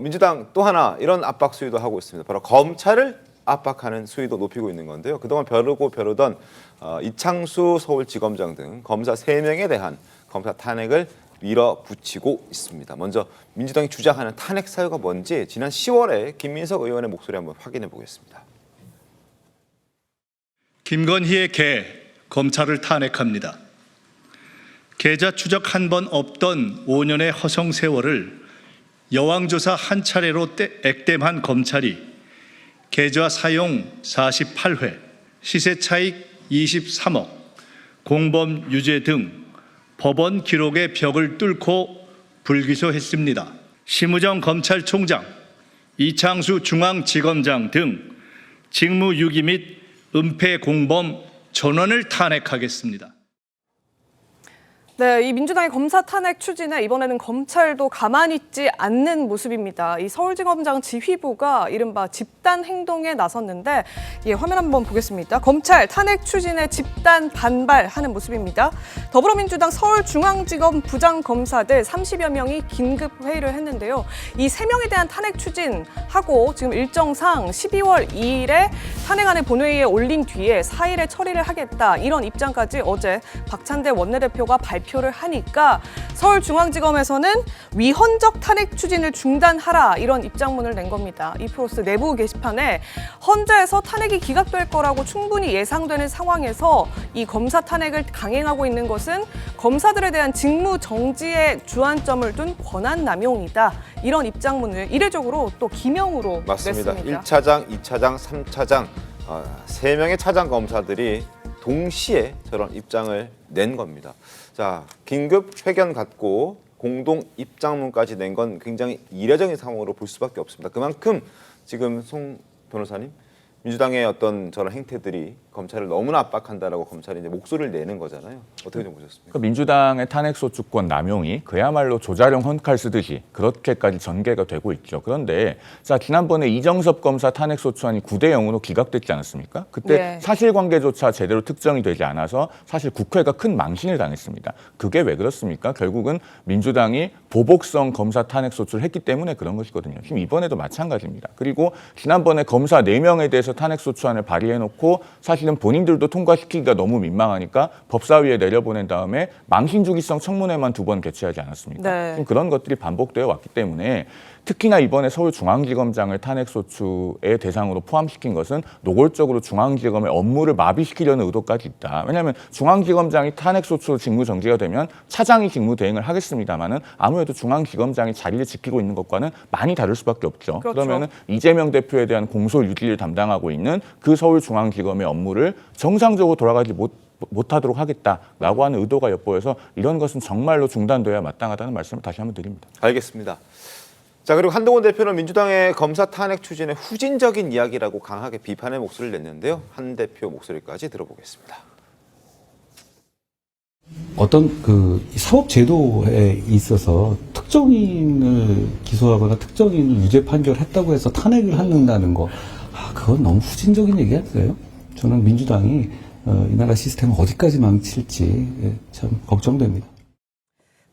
민주당 또 하나 이런 압박 수위도 하고 있습니다. 바로 검찰을 압박하는 수위도 높이고 있는 건데요. 그동안 벼르던 이창수 서울지검장 등 검사 3명에 대한 검사 탄핵을 밀어붙이고 있습니다. 먼저 민주당이 주장하는 탄핵 사유가 뭔지 지난 10월에 김민석 의원의 목소리 한번 확인해 보겠습니다. 김건희의 개, 검찰을 탄핵합니다. 계좌 추적 한 번 없던 5년의 허송 세월을 여왕조사 한 차례로 액땜한 검찰이 계좌 사용 48회, 시세 차익 23억, 공범 유죄 등 법원 기록의 벽을 뚫고 불기소했습니다. 심우정 검찰총장, 이창수 중앙지검장 등 직무유기 및 은폐 공범 전원을 탄핵하겠습니다. 네, 이 민주당의 검사 탄핵 추진에 이번에는 검찰도 가만히 있지 않는 모습입니다. 이 서울지검장 지휘부가 이른바 집단 행동에 나섰는데 화면 한번 보겠습니다. 검찰 탄핵 추진에 집단 반발하는 모습입니다. 더불어민주당 서울중앙지검 부장검사들 30여 명이 긴급 회의를 했는데요. 이 3명에 대한 탄핵 추진하고 지금 일정상 12월 2일에 탄핵안을 본회의에 올린 뒤에 4일에 처리를 하겠다. 이런 입장까지 어제 박찬대 원내대표가 발표를 하니까 서울중앙지검에서는 위헌적 탄핵 추진을 중단하라 이런 입장문을 낸 겁니다. 이프로스 내부 게시판에 헌재에서 탄핵이 기각될 거라고 충분히 예상되는 상황에서 이 검사 탄핵을 강행하고 있는 것은 검사들에 대한 직무 정지에 주안점을 둔 권한 남용이다. 이런 입장문을 이례적으로 또 기명으로 맞습니다. 냈습니다. 1차장, 2차장, 3차장 3명의 차장 검사들이 동시에 저런 입장을 낸 겁니다. 자, 긴급 회견 갖고 공동 입장문까지 낸 건 굉장히 이례적인 상황으로 볼 수밖에 없습니다. 그만큼 지금 송 변호사님, 민주당의 어떤 저런 행태들이 검찰을 너무나 압박한다라고 검찰이 이제 목소리를 내는 거잖아요. 어떻게 좀 보셨습니까? 그러니까 민주당의 탄핵소추권 남용이 그야말로 조자룡 헌칼 쓰듯이 그렇게까지 전개가 되고 있죠. 그런데 자, 지난번에 이정섭 검사 탄핵소추안이 9대 0으로 기각됐지 않았습니까? 그때 네. 사실관계조차 제대로 특정이 되지 않아서 사실 국회가 큰 망신을 당했습니다. 그게 왜 그렇습니까? 결국은 민주당이 보복성 검사 탄핵소추를 했기 때문에 그런 것이거든요. 지금 이번에도 마찬가지입니다. 그리고 지난번에 검사 4명에 대해서 탄핵소추안을 발의해놓고 사실은 본인들도 통과시키기가 너무 민망하니까 법사위에 내려보낸 다음에 망신주기성 청문회만 2번 개최하지 않았습니까? 네. 지금 그런 것들이 반복되어 왔기 때문에 특히나 이번에 서울중앙지검장을 탄핵소추의 대상으로 포함시킨 것은 노골적으로 중앙지검의 업무를 마비시키려는 의도까지 있다. 왜냐하면 중앙지검장이 탄핵소추로 직무정지가 되면 차장이 직무대행을 하겠습니다마는 아무래도 중앙지검장이 자리를 지키고 있는 것과는 많이 다를 수밖에 없죠. 그렇죠. 그러면은 이재명 대표에 대한 공소 유지를 담당하고 있는 그 서울중앙지검의 업무를 정상적으로 돌아가지 못하도록 하겠다라고 하는 의도가 엿보여서 이런 것은 정말로 중단돼야 마땅하다는 말씀을 다시 한번 드립니다. 알겠습니다. 자, 그리고 한동훈 대표는 민주당의 검사 탄핵 추진의 후진적인 이야기라고 강하게 비판의 목소리를 냈는데요. 한 대표 목소리까지 들어보겠습니다. 어떤 그 사법제도에 있어서 특정인을 기소하거나 특정인을 유죄 판결했다고 해서 탄핵을 한다는 거, 그건 너무 후진적인 얘기 아니에요? 저는 민주당이 이 나라 시스템을 어디까지 망칠지 참 걱정됩니다.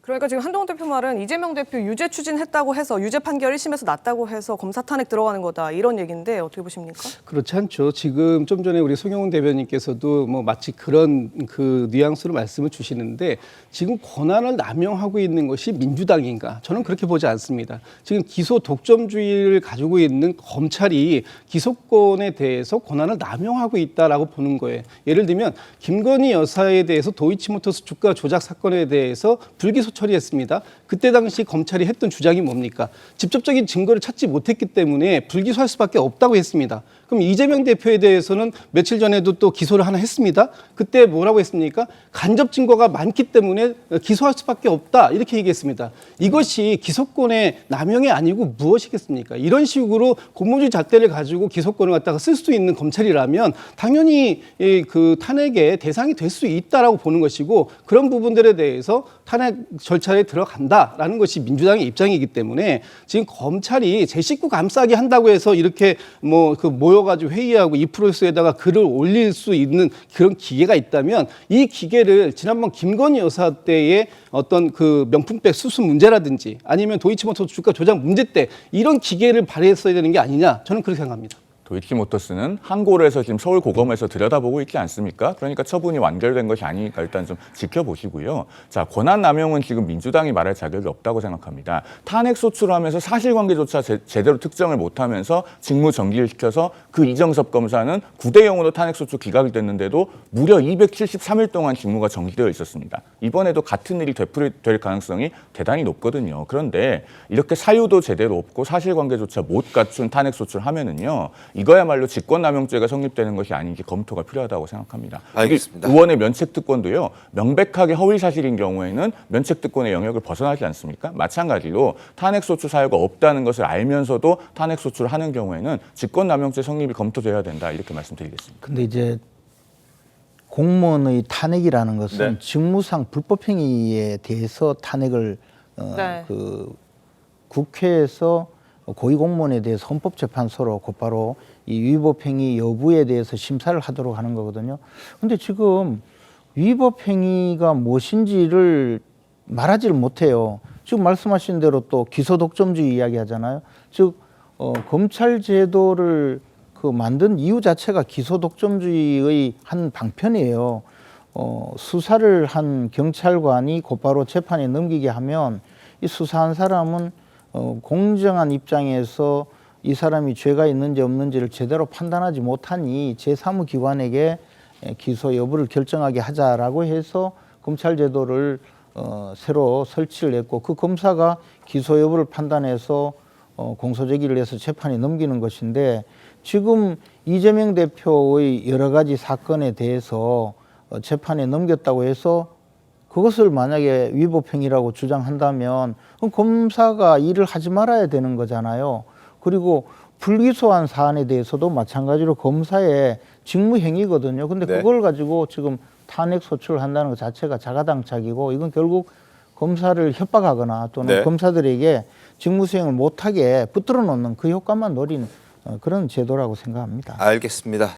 그러니까 지금 한동훈 대표 말은 이재명 대표 유죄 추진했다고 해서 유죄 판결 1심에서 났다고 해서 검사 탄핵 들어가는 거다 이런 얘기인데 어떻게 보십니까? 그렇지 않죠. 지금 좀 전에 우리 송영훈 대변인께서도 뭐 마치 그런 그 뉘앙스로 말씀을 주시는데 지금 권한을 남용하고 있는 것이 민주당인가? 저는 그렇게 보지 않습니다. 지금 기소 독점주의를 가지고 있는 검찰이 기소권에 대해서 권한을 남용하고 있다라고 보는 거예요. 예를 들면 김건희 여사에 대해서 도이치모터스 주가 조작 사건에 대해서 불기소 처리했습니다. 그때 당시 검찰이 했던 주장이 뭡니까? 직접적인 증거를 찾지 못했기 때문에 불기소할 수밖에 없다고 했습니다. 그럼 이재명 대표에 대해서는 며칠 전에도 또 기소를 하나 했습니다. 그때 뭐라고 했습니까? 간접 증거가 많기 때문에 기소할 수밖에 없다 이렇게 얘기했습니다. 이것이 기소권의 남용이 아니고 무엇이겠습니까? 이런 식으로 공무주의 잣대를 가지고 기소권을 갖다가 쓸 수 있는 검찰이라면 당연히 그 탄핵의 대상이 될 수 있다라고 보는 것이고 그런 부분들에 대해서 탄핵 절차에 들어간다라는 것이 민주당의 입장이기 때문에 지금 검찰이 제 식구 감싸기 한다고 해서 이렇게 뭐 그 모여가지고 회의하고 이 프로세스에다가 글을 올릴 수 있는 그런 기계가 있다면 이 기계를 지난번 김건희 여사 때의 어떤 그 명품백 수수 문제라든지 아니면 도이치모터스 주가 조작 문제 때 이런 기계를 발휘했어야 되는 게 아니냐 저는 그렇게 생각합니다. 도이치모터스는 항고를 해서 지금 서울고검에서 들여다보고 있지 않습니까? 그러니까 처분이 완결된 것이 아니니까 일단 좀 지켜보시고요. 자, 권한남용은 지금 민주당이 말할 자격이 없다고 생각합니다. 탄핵 소추하면서 사실관계조차 제대로 특정을 못하면서 직무 정지를 시켜서 그 이정섭 검사는 9대 0으로 탄핵 소추 기각이 됐는데도 무려 273일 동안 직무가 정지되어 있었습니다. 이번에도 같은 일이 되풀이될 가능성이 대단히 높거든요. 그런데 이렇게 사유도 제대로 없고 사실관계조차 못 갖춘 탄핵 소추를 하면은요. 이거야말로 직권남용죄가 성립되는 것이 아닌지 검토가 필요하다고 생각합니다. 알겠습니다. 의원의 면책특권도요. 명백하게 허위사실인 경우에는 면책특권의 영역을 벗어나지 않습니까? 마찬가지로 탄핵소추 사유가 없다는 것을 알면서도 탄핵소추를 하는 경우에는 직권남용죄 성립이 검토돼야 된다 이렇게 말씀드리겠습니다. 근데 이제 공무원의 탄핵이라는 것은 네. 직무상 불법행위에 대해서 탄핵을 네. 그 국회에서 고위공무원에 대해서 헌법재판소로 곧바로 이 위법행위 여부에 대해서 심사를 하도록 하는 거거든요. 근데 지금 위법행위가 무엇인지를 말하지를 못해요. 지금 말씀하신 대로 또 기소독점주의 이야기 하잖아요. 즉 검찰 제도를 그 만든 이유 자체가 기소독점주의의 한 방편이에요. 수사를 한 경찰관이 곧바로 재판에 넘기게 하면 이 수사한 사람은 공정한 입장에서 이 사람이 죄가 있는지 없는지를 제대로 판단하지 못하니 제3기관에게 기소 여부를 결정하게 하자라고 해서 검찰 제도를 새로 설치를 했고 그 검사가 기소 여부를 판단해서 공소제기를 해서 재판에 넘기는 것인데 지금 이재명 대표의 여러 가지 사건에 대해서 재판에 넘겼다고 해서 그것을 만약에 위법행위라고 주장한다면 그럼 검사가 일을 하지 말아야 되는 거잖아요. 그리고 불기소한 사안에 대해서도 마찬가지로 검사의 직무행위거든요. 근데 네. 그걸 가지고 지금 탄핵 소추를 한다는 것 자체가 자가당착이고 이건 결국 검사를 협박하거나 또는 네. 검사들에게 직무수행을 못하게 붙들어 놓는 그 효과만 노린 그런 제도라고 생각합니다. 알겠습니다.